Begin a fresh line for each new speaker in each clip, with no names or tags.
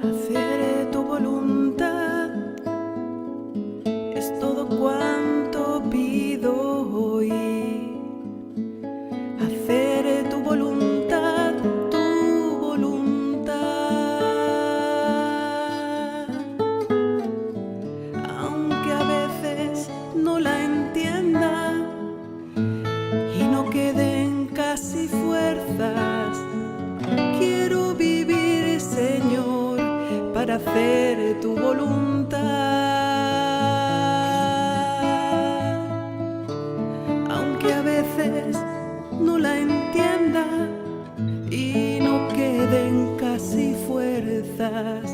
Hacer tu voluntad es todo cuanto pido hoy. Hacer tu voluntad, tu voluntad. Aunque a veces no la entienda y no queden casi fuerzas, quiero vivir, Señor, para hacer tu voluntad. Aunque a veces no la entienda y no queden casi fuerzas,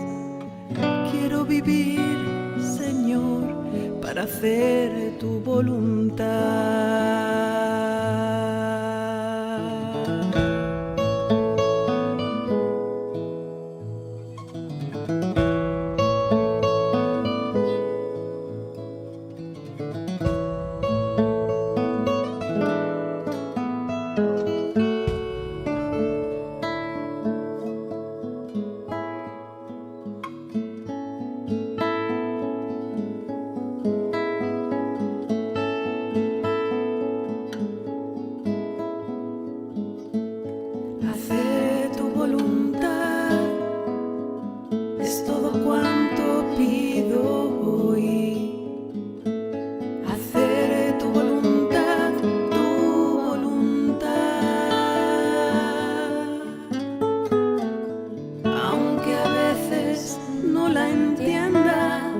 quiero vivir, Señor, para hacer tu voluntad. Hacer tu voluntad es todo cuanto pido hoy. Hacer tu voluntad, tu voluntad. Aunque a veces no la entienda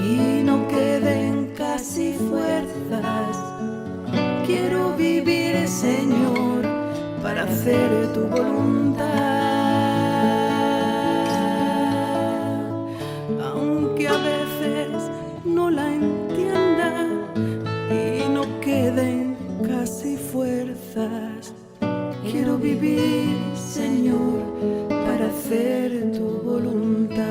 y no queden casi fuerzas, quiero vivir, Señor, para hacer tu voluntad. Aunque a veces no la entienda y no queden casi fuerzas, quiero vivir, Señor, para hacer tu voluntad.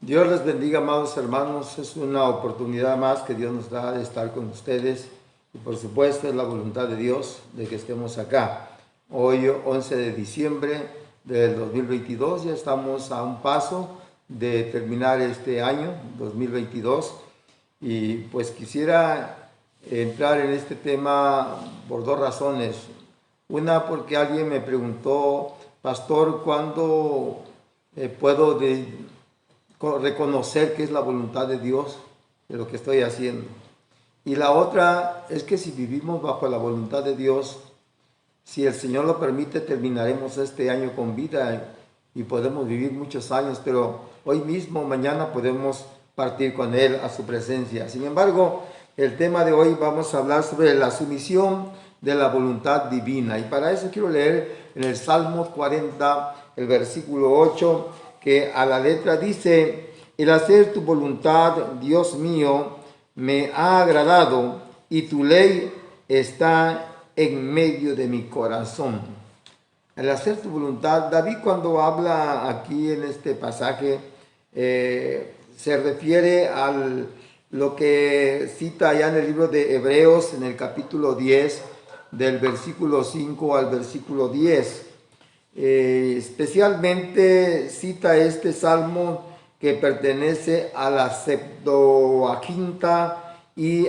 Dios les bendiga, amados hermanos. Es una oportunidad más que Dios nos da de estar con ustedes. Y por supuesto es la voluntad de Dios de que estemos acá. Hoy, 11 de diciembre del 2022, ya estamos a un paso de terminar este año 2022. Y pues quisiera entrar en este tema por dos razones. Una, porque alguien me preguntó, pastor, ¿cuándo puedo reconocer que es la voluntad de Dios de lo que estoy haciendo? Y la otra es que si vivimos bajo la voluntad de Dios, si el Señor lo permite, terminaremos este año con vida y podemos vivir muchos años, pero hoy mismo, mañana podemos partir con Él a su presencia. Sin embargo, el tema de hoy vamos a hablar sobre la sumisión de la voluntad divina, y para eso quiero leer en el Salmo 40, el versículo 8, que a la letra dice: el hacer tu voluntad, Dios mío, me ha agradado, y tu ley está en medio de mi corazón. El hacer tu voluntad, David, cuando habla aquí en este pasaje, se refiere a lo que cita allá en el libro de Hebreos, en el capítulo 10, del versículo 5 al versículo 10. Especialmente cita este salmo que pertenece a la Septuaginta y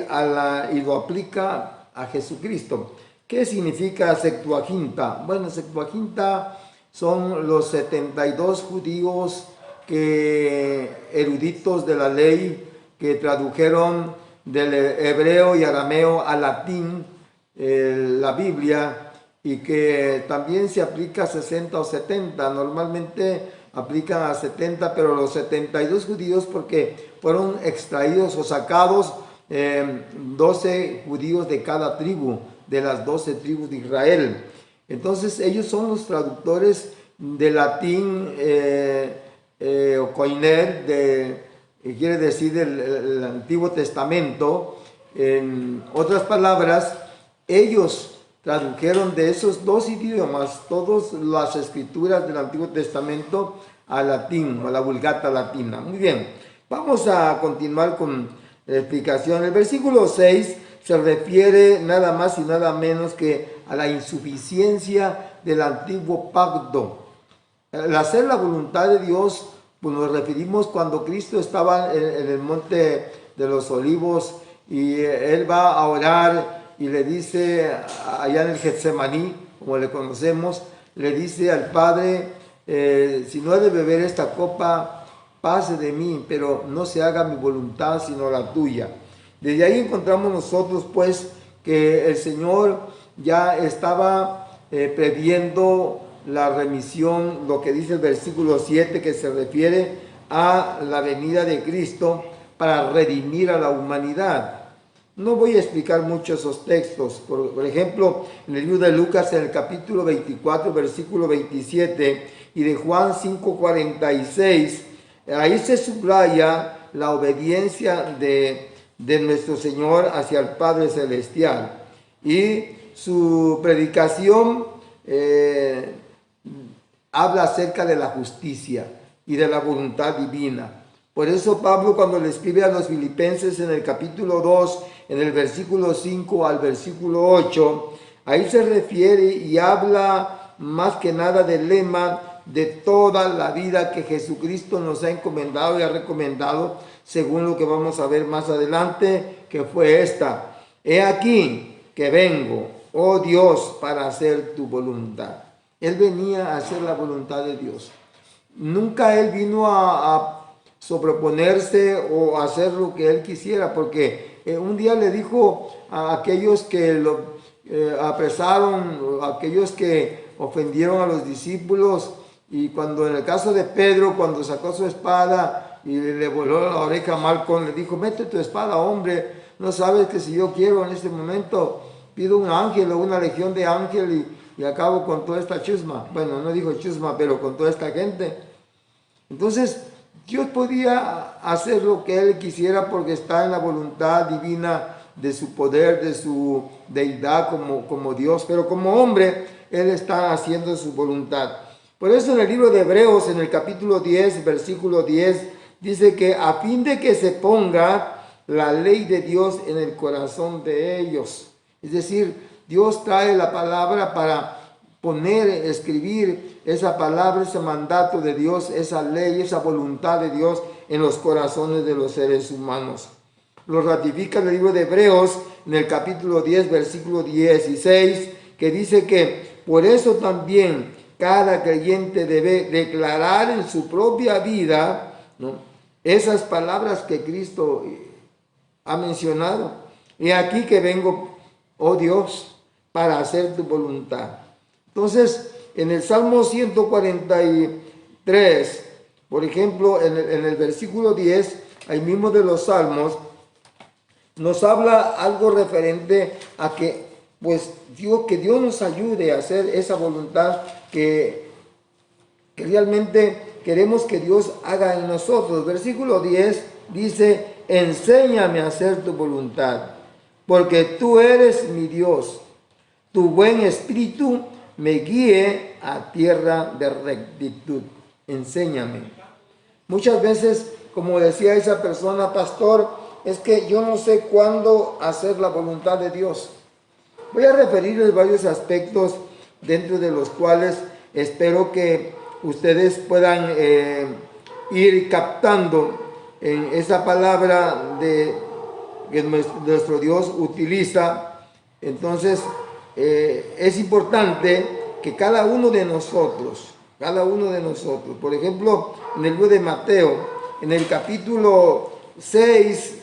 lo aplica a Jesucristo, ¿Qué significa Septuaginta? Bueno, Septuaginta son los 72 judíos eruditos de la ley que tradujeron del hebreo y arameo al latín la Biblia, y que también se aplica a 60 o 70. Normalmente aplican a 70, pero los 72 judíos porque fueron extraídos o sacados 12 judíos de cada tribu, de las 12 tribus de Israel. Entonces ellos son los traductores del latín o koiner, quiere decir el Antiguo Testamento. En otras palabras, ellos tradujeron de esos dos idiomas todas las escrituras del Antiguo Testamento al latín, a la Vulgata latina. Muy bien, vamos a continuar con la explicación. El versículo 6 se refiere nada más y nada menos que a la insuficiencia del antiguo pacto. Al hacer la voluntad de Dios, pues nos referimos cuando Cristo estaba en el monte de los olivos y Él va a orar y le dice allá en el Getsemaní, como le conocemos, le dice al Padre, si no he de beber esta copa, pase de mí, pero no se haga mi voluntad sino la tuya. Desde ahí encontramos nosotros pues que el Señor ya estaba previendo la remisión, lo que dice el versículo 7, que se refiere a la venida de Cristo para redimir a la humanidad. No voy a explicar mucho esos textos. Por ejemplo, en el libro de Lucas, en el capítulo 24, versículo 27, y de Juan 5:46, ahí se subraya la obediencia de nuestro Señor hacia el Padre Celestial. Y su predicación habla acerca de la justicia y de la voluntad divina. Por eso Pablo, cuando le escribe a los filipenses en el capítulo 2, en el versículo 5 al versículo 8, ahí se refiere y habla más que nada del lema de toda la vida que Jesucristo nos ha encomendado y ha recomendado, según lo que vamos a ver más adelante, que fue esta: he aquí que vengo, oh Dios, para hacer tu voluntad. Él venía a hacer la voluntad de Dios. Nunca Él vino a sobreponerse o hacer lo que Él quisiera, porque un día le dijo a aquellos que lo apresaron, a aquellos que ofendieron a los discípulos, y cuando en el caso de Pedro, cuando sacó su espada y le voló la oreja a Malcón, le dijo: mete tu espada, hombre, no sabes que si yo quiero en este momento pido un ángel o una legión de ángeles y acabo con toda esta chusma. Bueno, no dijo chusma, pero con toda esta gente. Entonces Dios podía hacer lo que Él quisiera porque está en la voluntad divina de su poder, de su deidad como Dios, pero como hombre Él está haciendo su voluntad. Por eso en el libro de Hebreos, en el capítulo 10, versículo 10, dice que a fin de que se ponga la ley de Dios en el corazón de ellos. Es decir, Dios trae la palabra para poner, escribir esa palabra, ese mandato de Dios, esa ley, esa voluntad de Dios en los corazones de los seres humanos. Lo ratifica el libro de Hebreos en el capítulo 10, versículo 16, que dice que por eso también cada creyente debe declarar en su propia vida, ¿no?, esas palabras que Cristo ha mencionado. Y aquí que vengo, oh Dios, para hacer tu voluntad. Entonces, en el Salmo 143, por ejemplo, en el versículo 10, ahí mismo de los Salmos, nos habla algo referente a que, pues, que Dios nos ayude a hacer esa voluntad que realmente queremos que Dios haga en nosotros. Versículo 10 dice: enséñame a hacer tu voluntad, porque tú eres mi Dios. Tu buen espíritu me guíe a tierra de rectitud. Enséñame. Muchas veces, como decía esa persona: pastor, es que yo no sé cuándo hacer la voluntad de Dios. Voy a referirles varios aspectos dentro de los cuales espero que ustedes puedan ir captando en esa palabra que nuestro Dios utiliza. Entonces, es importante que cada uno de nosotros, por ejemplo, en el libro de Mateo, en el capítulo 6,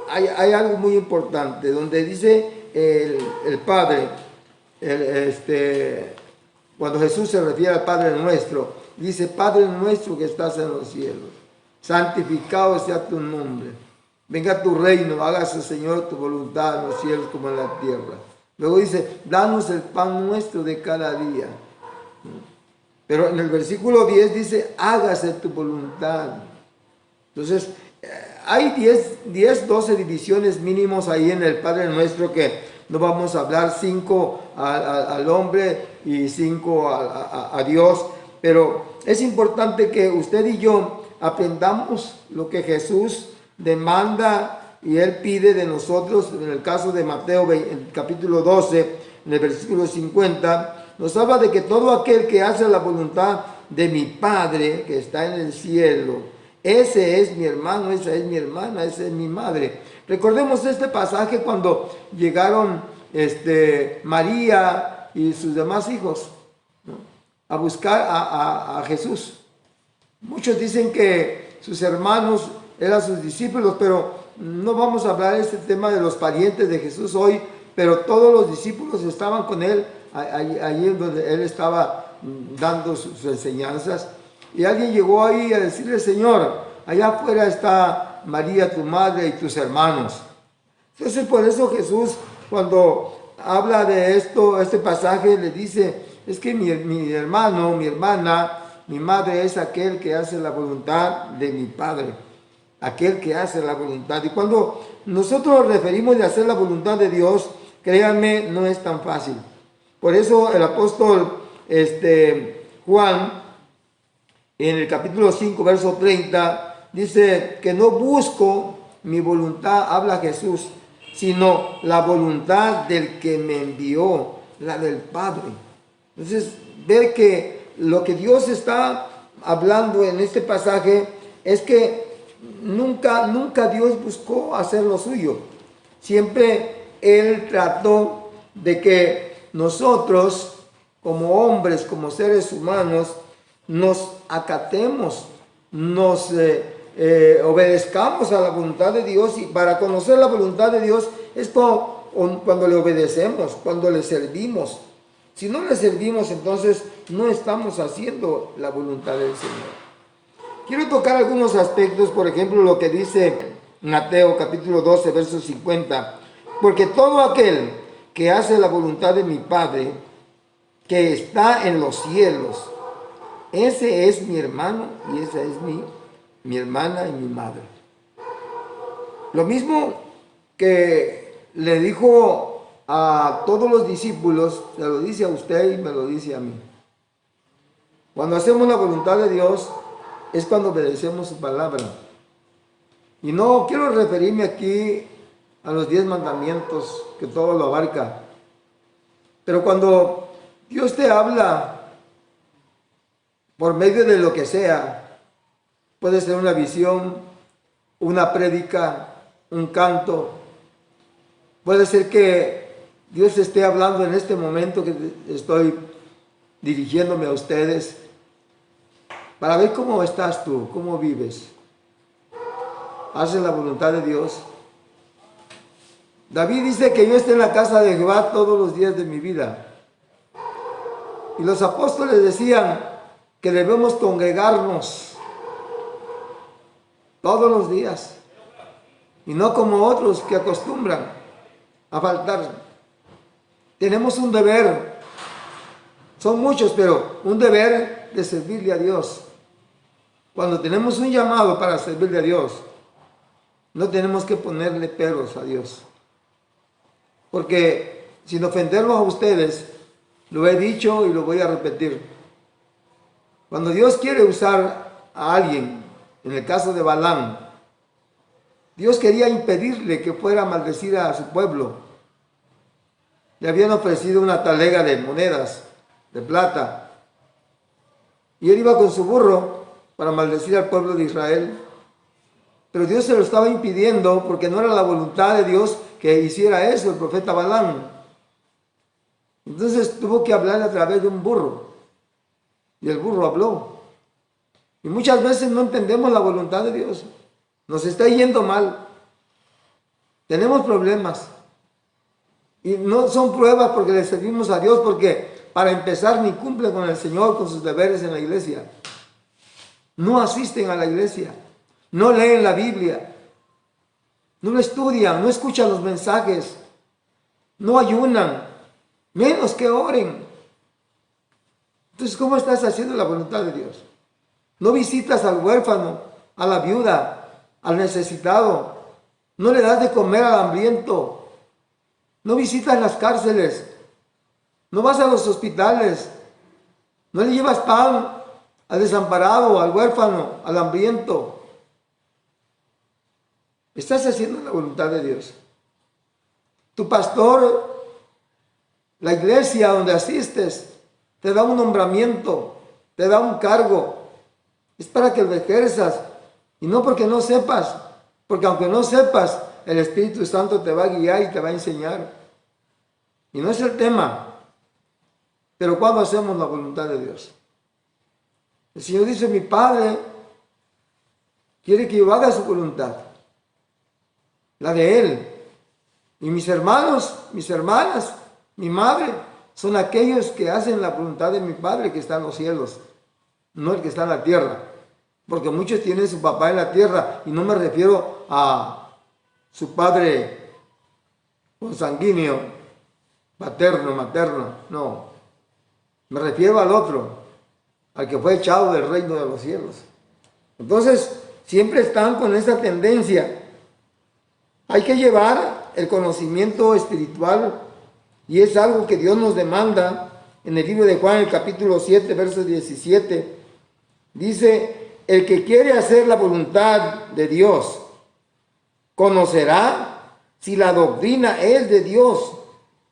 hay algo muy importante, donde dice el Padre, cuando Jesús se refiere al Padre nuestro, dice: Padre nuestro que estás en los cielos, santificado sea tu nombre, venga tu reino, hágase, Señor, tu voluntad en los cielos como en la tierra. Luego dice: danos el pan nuestro de cada día. Pero en el versículo 10 dice: hágase tu voluntad. Entonces, hay 12 divisiones mínimos ahí en el Padre Nuestro, que no vamos a hablar, 5 al hombre y 5 a Dios. Pero es importante que usted y yo aprendamos lo que Jesús demanda y Él pide de nosotros. En el caso de Mateo, en el capítulo 12, en el versículo 50, nos habla de que todo aquel que hace la voluntad de mi Padre que está en el cielo, ese es mi hermano, esa es mi hermana, esa es mi madre. Recordemos este pasaje cuando llegaron María y sus demás hijos, ¿no?, a buscar a Jesús. Muchos dicen que sus hermanos eran sus discípulos, pero no vamos a hablar de este tema de los parientes de Jesús hoy, pero todos los discípulos estaban con él, allí en donde él estaba dando sus enseñanzas. Y alguien llegó ahí a decirle: Señor, allá afuera está María, tu madre, y tus hermanos. Entonces, por eso Jesús, cuando habla de esto, este pasaje, le dice: es que mi hermano, mi hermana, mi madre es aquel que hace la voluntad de mi Padre. Aquel que hace la voluntad. Y cuando nosotros nos referimos de hacer la voluntad de Dios, créanme, no es tan fácil. Por eso el apóstol Juan, en el capítulo 5, verso 30, dice que no busco mi voluntad, habla Jesús, sino la voluntad del que me envió, la del Padre. Entonces, ver que lo que Dios está hablando en este pasaje es que nunca Dios buscó hacer lo suyo. Siempre Él trató de que nosotros, como hombres, como seres humanos, nos acatemos, nos obedezcamos a la voluntad de Dios. Y para conocer la voluntad de Dios es cuando le obedecemos, cuando le servimos. Si no le servimos, entonces no estamos haciendo la voluntad del Señor. Quiero tocar algunos aspectos, por ejemplo, lo que dice Mateo capítulo 12, verso 50. Porque todo aquel que hace la voluntad de mi Padre, que está en los cielos, ese es mi hermano y esa es mi hermana y mi madre. Lo mismo que le dijo a todos los discípulos, se lo dice a usted y me lo dice a mí. Cuando hacemos la voluntad de Dios, es cuando obedecemos su palabra. Y no quiero referirme aquí a los 10 mandamientos, que todo lo abarca. Pero cuando Dios te habla por medio de lo que sea, puede ser una visión, una prédica, un canto, puede ser que Dios esté hablando en este momento que estoy dirigiéndome a ustedes, para ver cómo estás tú, cómo vives. ¿Haces la voluntad de Dios? David dice que yo esté en la casa de Jehová todos los días de mi vida. Y los apóstoles decían que debemos congregarnos todos los días. Y no como otros que acostumbran a faltar. Tenemos un deber. Son muchos, pero un deber de servirle a Dios. Cuando tenemos un llamado para servirle a Dios, no tenemos que ponerle peros a Dios. Porque sin ofenderlos a ustedes, lo he dicho y lo voy a repetir. Cuando Dios quiere usar a alguien, en el caso de Balaam, Dios quería impedirle que fuera a maldecir a su pueblo. Le habían ofrecido una talega de monedas de plata. Y él iba con su burro para maldecir al pueblo de Israel. Pero Dios se lo estaba impidiendo porque no era la voluntad de Dios que hiciera eso el profeta Balaam. Entonces tuvo que hablar a través de un burro. Y el burro habló. Y muchas veces no entendemos la voluntad de Dios. Nos está yendo mal. Tenemos problemas. Y no son pruebas porque le servimos a Dios, porque para empezar ni cumplen con el Señor, con sus deberes en la iglesia. No asisten a la iglesia. No leen la Biblia. No lo estudian, no escuchan los mensajes. No ayunan. Menos que oren. Entonces, ¿cómo estás haciendo la voluntad de Dios? No visitas al huérfano, a la viuda, al necesitado. No le das de comer al hambriento. No visitas las cárceles. No vas a los hospitales. No le llevas pan al desamparado, al huérfano, al hambriento. Estás haciendo la voluntad de Dios. Tu pastor, la iglesia donde asistes, te da un nombramiento, te da un cargo. Es para que lo ejerzas. Y no porque no sepas. Porque aunque no sepas, el Espíritu Santo te va a guiar y te va a enseñar. Y no es el tema. Pero ¿cuándo hacemos la voluntad de Dios? El Señor dice, mi Padre quiere que yo haga su voluntad. La de Él. Y mis hermanos, mis hermanas, mi madre, son aquellos que hacen la voluntad de mi Padre que está en los cielos, no el que está en la tierra. Porque muchos tienen su papá en la tierra, y no me refiero a su padre consanguíneo, paterno, materno, no. Me refiero al otro, al que fue echado del reino de los cielos. Entonces, siempre están con esa tendencia. Hay que llevar el conocimiento espiritual, y es algo que Dios nos demanda. En el libro de Juan, el capítulo 7, verso 17, dice, el que quiere hacer la voluntad de Dios, conocerá si la doctrina es de Dios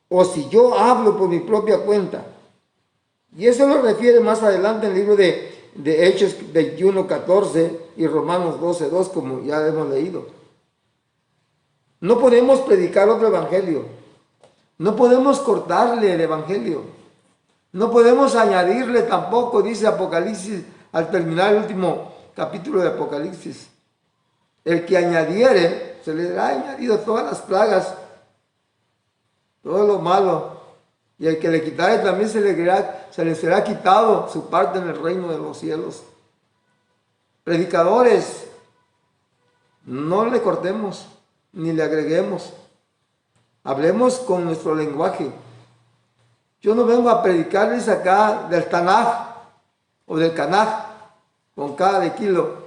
o si yo hablo por mi propia cuenta. Y eso lo refiere más adelante en el libro de Hechos 21, 14 y Romanos 12, 2, como ya hemos leído. No podemos predicar otro evangelio. No podemos cortarle el evangelio. No podemos añadirle tampoco, dice Apocalipsis, al terminar el último capítulo de Apocalipsis. El que añadiere, se le ha añadido todas las plagas, todo lo malo. Y el que le quitare también se le será quitado su parte en el reino de los cielos. Predicadores, no le cortemos, ni le agreguemos. Hablemos con nuestro lenguaje. Yo no vengo a predicarles acá del Tanaj o del Canaj con cada de kilo,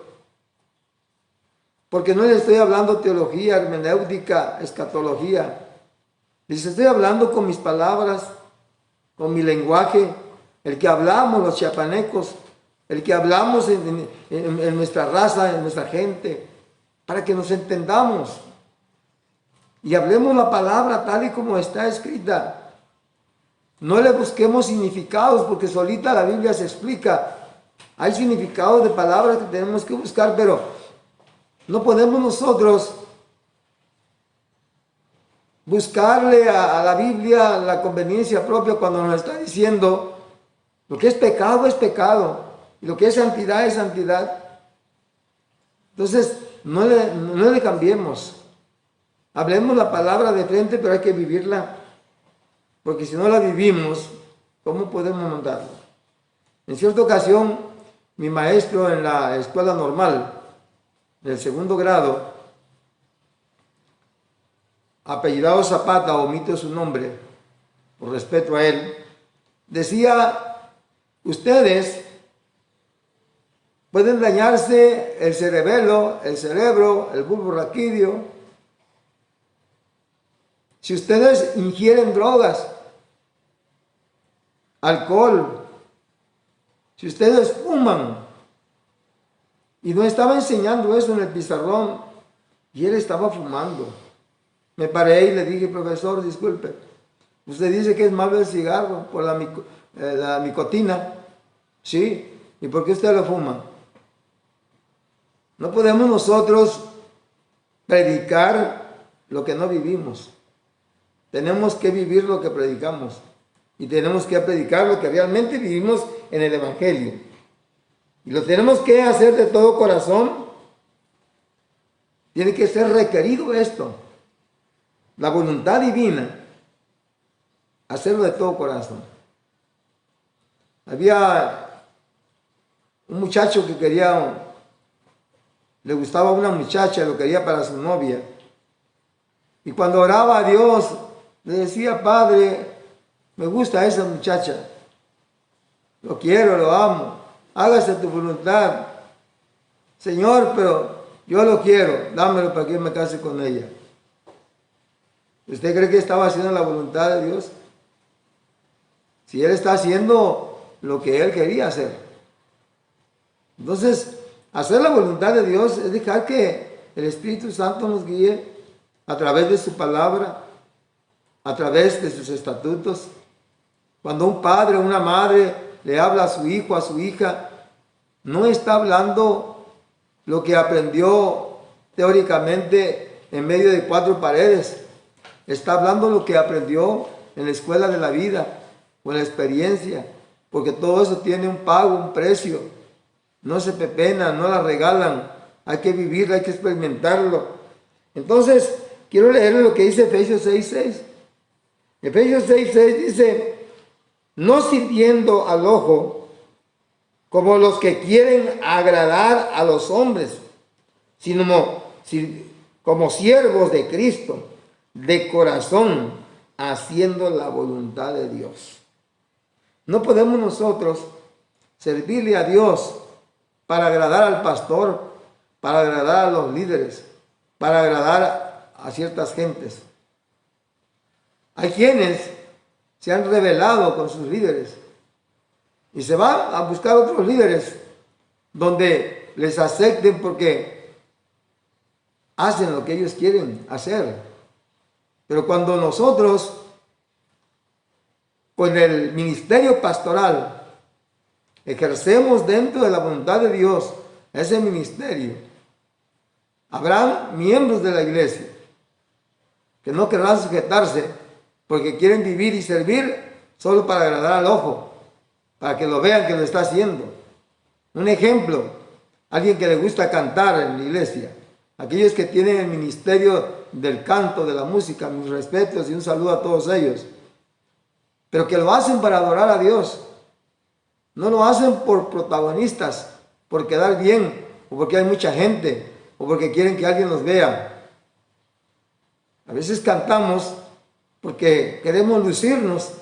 porque no les estoy hablando teología, hermenéutica, escatología. Les estoy hablando con mis palabras, con mi lenguaje, el que hablamos los chiapanecos, el que hablamos en nuestra raza, en nuestra gente, para que nos entendamos. Y hablemos la palabra tal y como está escrita. No le busquemos significados, porque solita la Biblia se explica. Hay significados de palabras que tenemos que buscar, pero no podemos nosotros buscarle a la Biblia la conveniencia propia cuando nos está diciendo lo que es pecado y lo que es santidad es santidad. Entonces, no le cambiemos. Hablemos la palabra de frente, pero hay que vivirla, porque si no la vivimos, ¿cómo podemos mandarla? En cierta ocasión, mi maestro en la escuela normal, en el segundo grado, apellidado Zapata, omito su nombre, por respeto a él, decía, ustedes pueden dañarse el cerebelo, el cerebro, el bulbo raquídeo, si ustedes ingieren drogas, alcohol, si ustedes fuman. Y no estaba enseñando eso en el pizarrón, y él estaba fumando. Me paré y le dije, profesor, disculpe, usted dice que es malo el cigarro por la nicotina. Sí, ¿y por qué usted lo fuma? No podemos nosotros predicar lo que no vivimos. Tenemos que vivir lo que predicamos. y tenemos que predicar lo que realmente vivimos en el Evangelio. Y lo tenemos que hacer de todo corazón. Tiene que ser requerido esto, la voluntad divina, hacerlo de todo corazón. Había un muchacho que le gustaba a una muchacha, lo quería para su novia. Y cuando oraba a Dios, le decía: Padre, me gusta esa muchacha, lo quiero, lo amo, hágase tu voluntad. Señor, pero yo lo quiero, dámelo para que yo me case con ella. ¿Usted cree que estaba haciendo la voluntad de Dios? Si él está haciendo lo que él quería hacer. Entonces, hacer la voluntad de Dios es dejar que el Espíritu Santo nos guíe a través de su palabra, a través de sus estatutos. Cuando un padre o una madre le habla a su hijo, a su hija, no está hablando lo que aprendió teóricamente en medio de cuatro paredes. Está hablando lo que aprendió en la escuela de la vida o en la experiencia, porque todo eso tiene un pago, un precio. No se pepena, no la regalan. Hay que vivirlo, hay que experimentarlo. Entonces, quiero leer lo que dice Efesios 6:6. Efesios 6:6 dice: no sirviendo al ojo como los que quieren agradar a los hombres, sino como siervos de Cristo, de corazón, haciendo la voluntad de Dios. No podemos nosotros servirle a Dios para agradar al pastor, para agradar a los líderes, para agradar a ciertas gentes. Hay quienes se han rebelado con sus líderes y se van a buscar otros líderes donde les acepten porque hacen lo que ellos quieren hacer. Pero cuando nosotros, con el ministerio pastoral, ejercemos dentro de la voluntad de Dios ese ministerio, habrán miembros de la iglesia que no querrán sujetarse porque quieren vivir y servir solo para agradar al ojo, para que lo vean que lo está haciendo. Un ejemplo, alguien que le gusta cantar en la iglesia, aquellos que tienen el ministerio del canto, de la música, mis respetos y un saludo a todos ellos, pero que lo hacen para adorar a Dios. No lo hacen por protagonistas, por quedar bien, o porque hay mucha gente, o porque quieren que alguien los vea. A veces cantamos porque queremos lucirnos,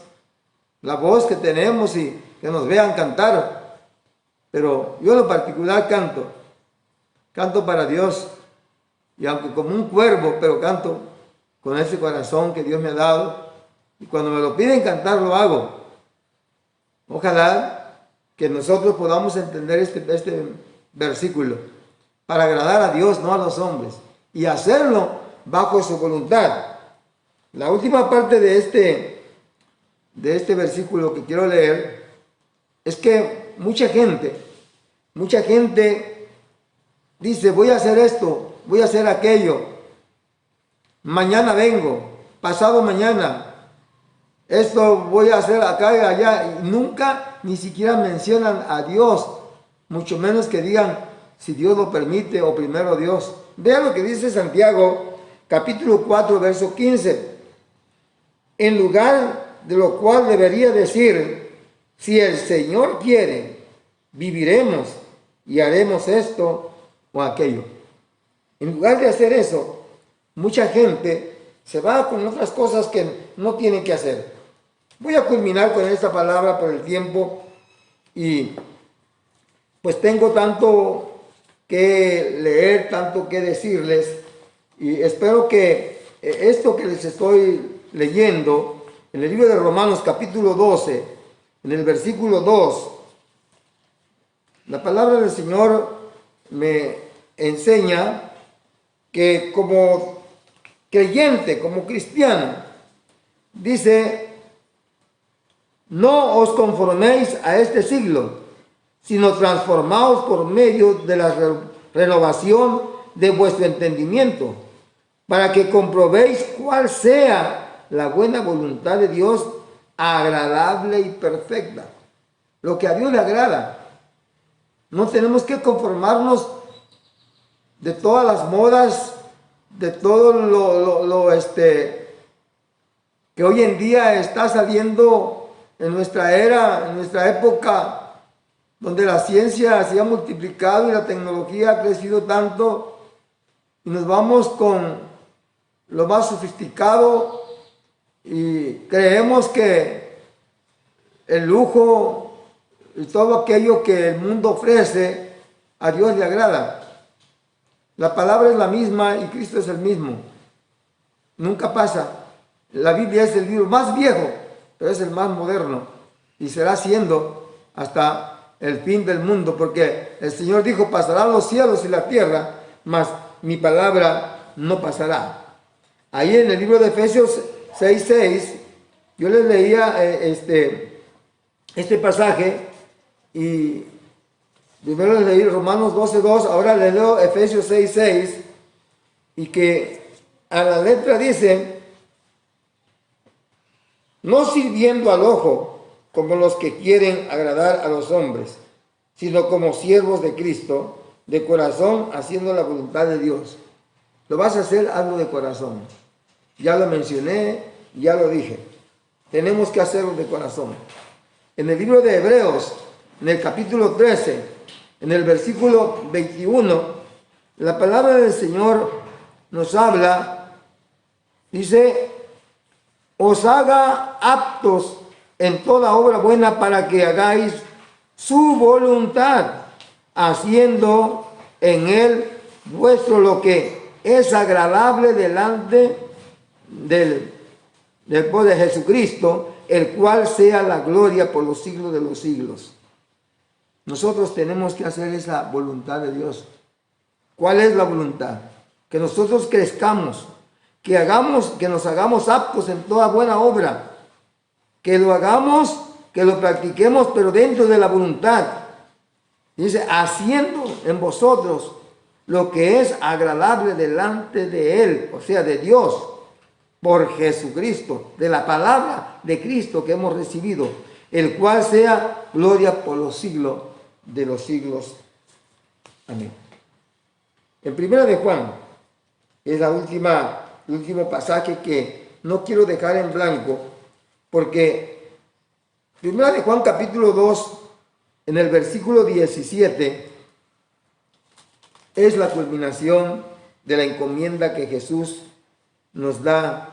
la voz que tenemos y que nos vean cantar. Pero yo en lo particular canto para Dios. Y aunque como un cuervo, pero canto con ese corazón que Dios me ha dado. Y cuando me lo piden cantar, lo hago. Ojalá que nosotros podamos entender este versículo para agradar a Dios, no a los hombres, y hacerlo bajo su voluntad. La última parte de este versículo que quiero leer es que mucha gente dice: voy a hacer esto, voy a hacer aquello, mañana vengo, pasado mañana, esto voy a hacer acá y allá, y nunca ni siquiera mencionan a Dios, mucho menos que digan si Dios lo permite o primero Dios. Vean lo que dice Santiago, capítulo 4, verso 15. En lugar de lo cual debería decir: si el Señor quiere, viviremos y haremos esto o aquello. En lugar de hacer eso, mucha gente se va con otras cosas que no tienen que hacer. Voy a culminar con esta palabra por el tiempo y pues tengo tanto que leer, tanto que decirles, y espero que esto que les estoy leyendo en el libro de Romanos capítulo 12, en el versículo 2, la palabra del Señor me enseña que como creyente, como cristiano, dice: no os conforméis a este siglo, sino transformaos por medio de la renovación de vuestro entendimiento, para que comprobéis cuál sea la buena voluntad de Dios, agradable y perfecta. Lo que a Dios le agrada. No tenemos que conformarnos de todas las modas, de todo que hoy en día está saliendo en nuestra era, en nuestra época, donde la ciencia se ha multiplicado y la tecnología ha crecido tanto, y nos vamos con lo más sofisticado y creemos que el lujo y todo aquello que el mundo ofrece a Dios le agrada. La palabra es la misma y Cristo es el mismo. Nunca pasa. La Biblia es el libro más viejo, pero es el más moderno y será siendo hasta el fin del mundo, porque el Señor dijo: pasarán los cielos y la tierra, mas mi palabra no pasará. Ahí en el libro de Efesios 6:6, yo les leía este pasaje, y primero les leí Romanos 12:2, ahora les leo Efesios 6:6, y que a la letra dice: no sirviendo al ojo como los que quieren agradar a los hombres, sino como siervos de Cristo, de corazón, haciendo la voluntad de Dios. Lo vas a hacer, hazlo de corazón. Ya lo mencioné, ya lo dije. Tenemos que hacerlo de corazón. En el libro de Hebreos, en el capítulo 13, en el versículo 21, la palabra del Señor nos habla, dice: os haga aptos en toda obra buena para que hagáis su voluntad, haciendo en él vuestro lo que es agradable delante del poder de Jesucristo, el cual sea la gloria por los siglos de los siglos. Nosotros tenemos que hacer esa voluntad de Dios. ¿Cuál es la voluntad? Que nosotros crezcamos, que nos hagamos aptos en toda buena obra, que lo hagamos, que lo practiquemos, pero dentro de la voluntad. Dice: haciendo en vosotros lo que es agradable delante de Él, o sea, de Dios, por Jesucristo, de la palabra de Cristo que hemos recibido, el cual sea gloria por los siglos de los siglos. Amén. En primera de Juan, es el último pasaje que no quiero dejar en blanco, porque primera de Juan capítulo 2, en el versículo 17, es la culminación de la encomienda que Jesús nos da.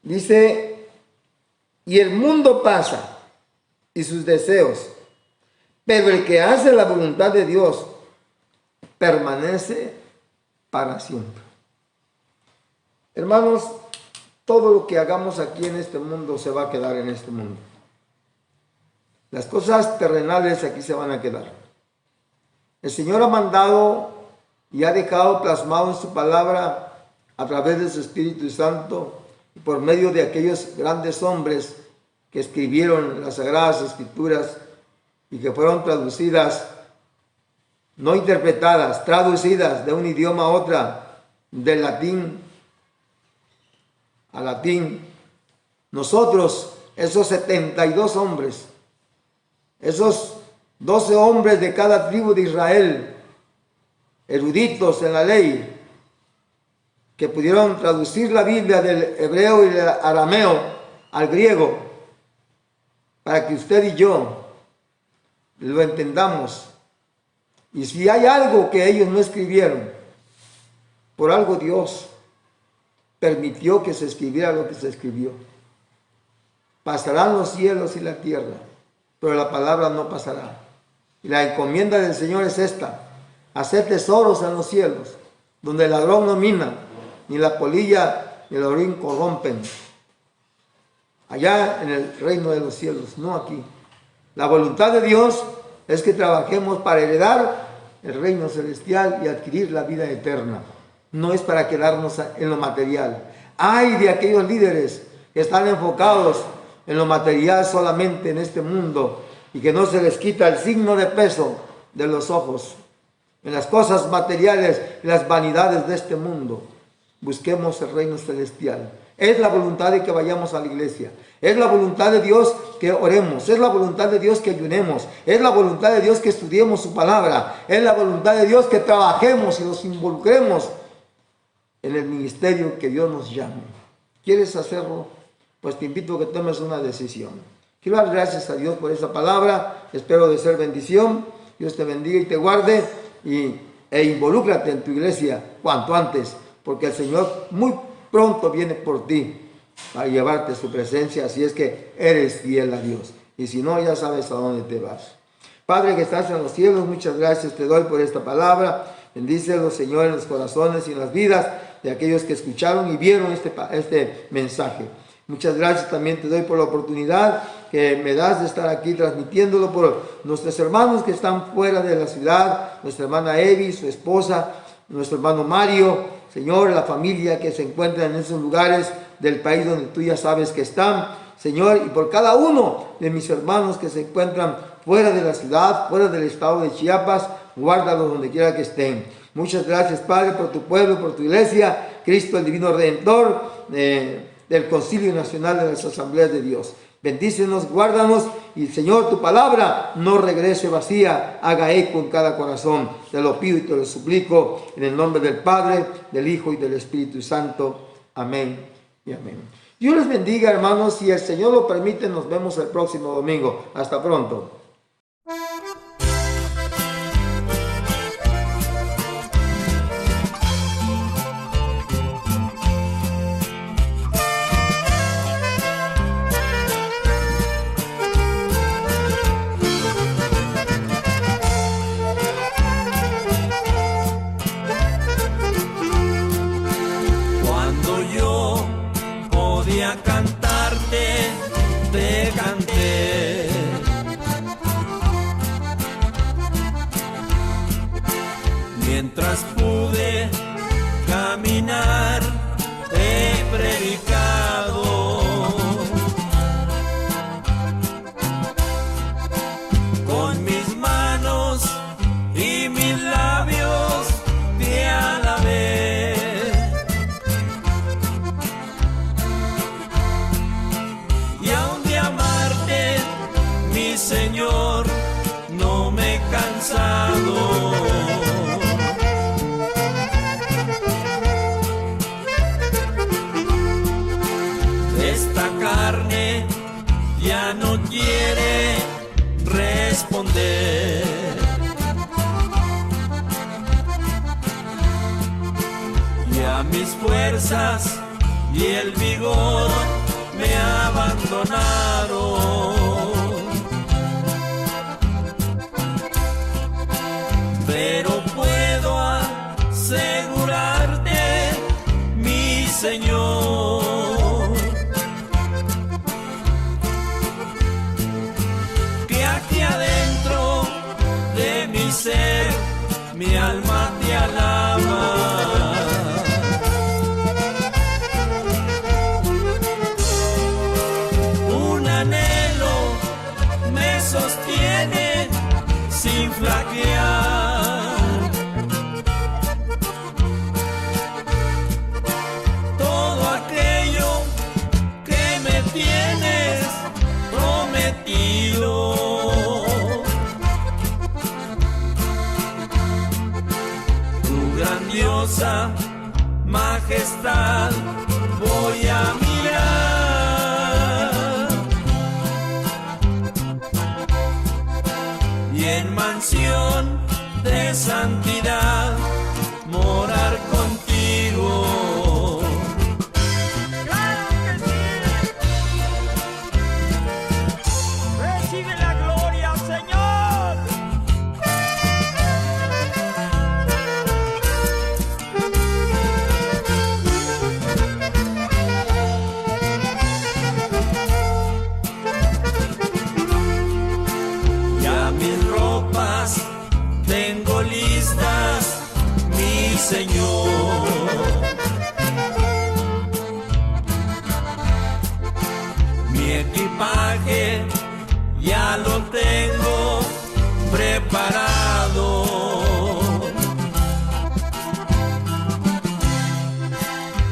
Dice: y el mundo pasa y sus deseos, pero el que hace la voluntad de Dios permanece para siempre. Hermanos, todo lo que hagamos aquí en este mundo se va a quedar en este mundo. Las cosas terrenales aquí se van a quedar. El Señor ha mandado y ha dejado plasmado en su palabra, a través de su Espíritu Santo, y por medio de aquellos grandes hombres que escribieron las Sagradas Escrituras y que fueron traducidas, no interpretadas, traducidas de un idioma a otra, del latín a latín. Nosotros, esos 72 hombres, esos 12 hombres de cada tribu de Israel, eruditos en la ley, que pudieron traducir la Biblia del hebreo y del arameo al griego, para que usted y yo lo entendamos. Y si hay algo que ellos no escribieron, por algo Dios permitió que se escribiera lo que se escribió. Pasarán los cielos y la tierra, pero la palabra no pasará. Y la encomienda del Señor es esta: hacer tesoros en los cielos, donde el ladrón no mina, ni la polilla ni el orín corrompen. Allá en el reino de los cielos, no aquí. La voluntad de Dios es que trabajemos para heredar el reino celestial y adquirir la vida eterna. No es para quedarnos en lo material. Ay de aquellos líderes que están enfocados en lo material solamente en este mundo y que no se les quita el signo de peso de los ojos en las cosas materiales, en las vanidades de este mundo. Busquemos el reino celestial. Es la voluntad de que vayamos a la iglesia. Es la voluntad de Dios que oremos. Es la voluntad de Dios que ayunemos. Es la voluntad de Dios que estudiemos su palabra. Es la voluntad de Dios que trabajemos y nos involucremos en el ministerio que Dios nos llame. ¿Quieres hacerlo? Pues te invito a que tomes una decisión. Quiero dar gracias a Dios por esa palabra. Espero de ser bendición. Dios te bendiga y te guarde. E involúcrate en tu iglesia cuanto antes, porque el Señor muy pronto viene por ti a llevarte a su presencia. Así es que eres fiel a Dios. Y si no, ya sabes a dónde te vas. Padre que estás en los cielos, muchas gracias te doy por esta palabra. Bendícelo, Señor, en los corazones y en las vidas de aquellos que escucharon y vieron este mensaje. Muchas gracias también te doy por la oportunidad que me das de estar aquí transmitiéndolo por nuestros hermanos que están fuera de la ciudad, nuestra hermana Evi, su esposa, nuestro hermano Mario, Señor, la familia que se encuentra en esos lugares del país donde tú ya sabes que están, Señor, y por cada uno de mis hermanos que se encuentran fuera de la ciudad, fuera del estado de Chiapas, guárdalos donde quiera que estén. Muchas gracias, Padre, por tu pueblo, por tu iglesia, Cristo el Divino Redentor, del Concilio Nacional de las Asambleas de Dios. Bendícenos, guárdanos y, Señor, tu palabra no regrese vacía, haga eco en cada corazón. Te lo pido y te lo suplico en el nombre del Padre, del Hijo y del Espíritu Santo. Amén y amén. Dios les bendiga, hermanos. Si el Señor lo permite, nos vemos el próximo domingo. Hasta pronto.
Cantarte, te canté. Mientras pude caminar, he predicado. Con mis manos y mis labios te alabé. Señor, no me he cansado. Esta carne ya no quiere responder. Ya mis fuerzas y el vigor me abandonaron. Pero puedo asegurarte, mi Señor, que aquí adentro de mi ser, mi alma te alaba. Un anhelo me sostiene sin flaquear. Tienes prometido. Tu grandiosa majestad voy a mirar, y en mansión de santidad morar contigo. Tengo listas, mi Señor. Mi equipaje ya lo tengo preparado.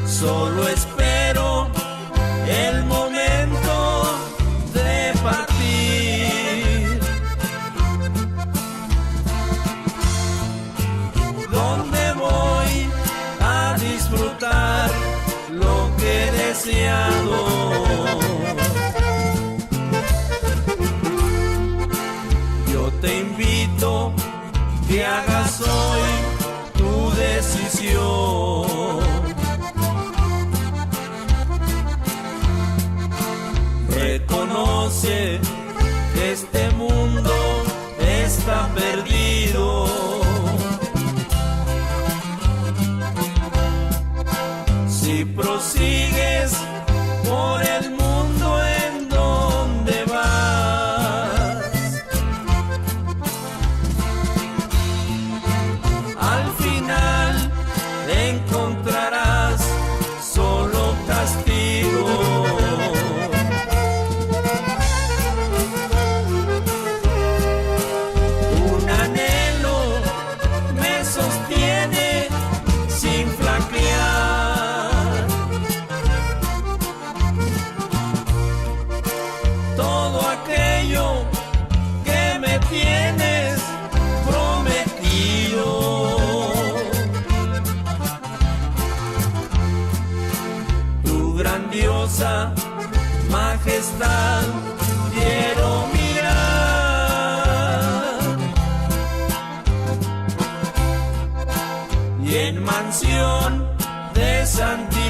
Solo espero te invito que hagas hoy tu decisión. Reconoce que este mundo está perdido. Si prosigues por el mundo en donde vas, al final encontrarás solo castigo. Un anhelo me sostiene sin flaquear. Todo aquello que me tienes prometido. Tu grandiosa majestad quiero mirar, y en mansión de santidad